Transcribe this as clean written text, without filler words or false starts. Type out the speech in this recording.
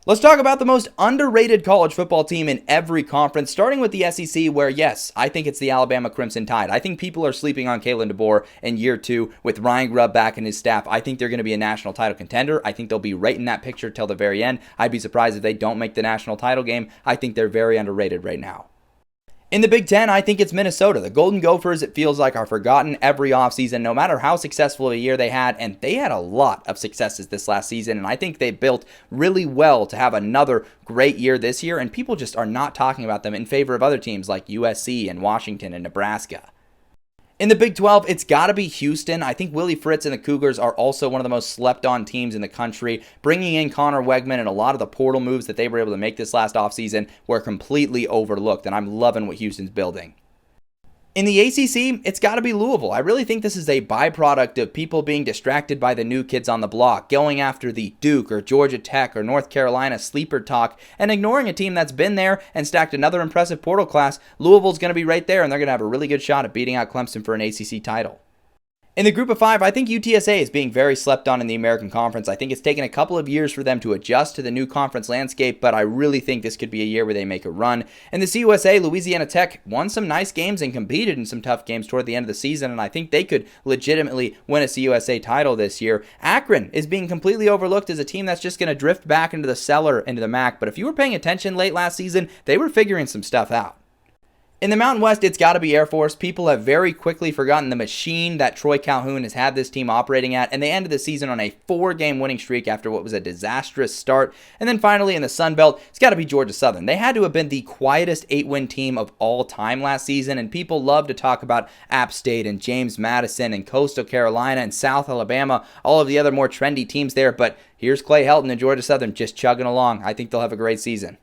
Let's talk about the most underrated college football team in every conference, starting with the SEC, where, yes, I think it's the Alabama Crimson Tide. I think people are sleeping on Kalen DeBoer in year two with Ryan Grubb back in his staff. I think they're going to be a national title contender. I think they'll be right in that picture till the very end. I'd be surprised if they don't make the national title game. I think they're very underrated right now. In the Big Ten, I think it's Minnesota. The Golden Gophers, it feels like, are forgotten every offseason, no matter how successful of a year they had. And they had a lot of successes this last season. And I think they built really well to have another great year this year. And people just are not talking about them in favor of other teams like USC and Washington and Nebraska. In the Big 12, it's got to be Houston. I think Willie Fritz and the Cougars are also one of the most slept-on teams in the country. Bringing in Connor Wegman and a lot of the portal moves that they were able to make this last offseason were completely overlooked, and I'm loving what Houston's building. In the ACC, it's got to be Louisville. I really think this is a byproduct of people being distracted by the new kids on the block, going after the Duke or Georgia Tech or North Carolina sleeper talk, and ignoring a team that's been there and stacked another impressive portal class. Louisville's going to be right there, and they're going to have a really good shot at beating out Clemson for an ACC title. In the group of five, I think UTSA is being very slept on in the American Conference. I think it's taken a couple of years for them to adjust to the new conference landscape, but I really think this could be a year where they make a run. In the CUSA, Louisiana Tech won some nice games and competed in some tough games toward the end of the season, and I think they could legitimately win a CUSA title this year. Akron is being completely overlooked as a team that's just going to drift back into the cellar into the MAC, but if you were paying attention late last season, they were figuring some stuff out. In the Mountain West, it's got to be Air Force. People have very quickly forgotten the machine that Troy Calhoun has had this team operating at, and they ended the season on a 4-game winning streak after what was a disastrous start. And then finally, in the Sun Belt, it's got to be Georgia Southern. They had to have been the quietest 8-win team of all time last season, and people love to talk about App State and James Madison and Coastal Carolina and South Alabama, all of the other more trendy teams there, but here's Clay Helton and Georgia Southern just chugging along. I think they'll have a great season.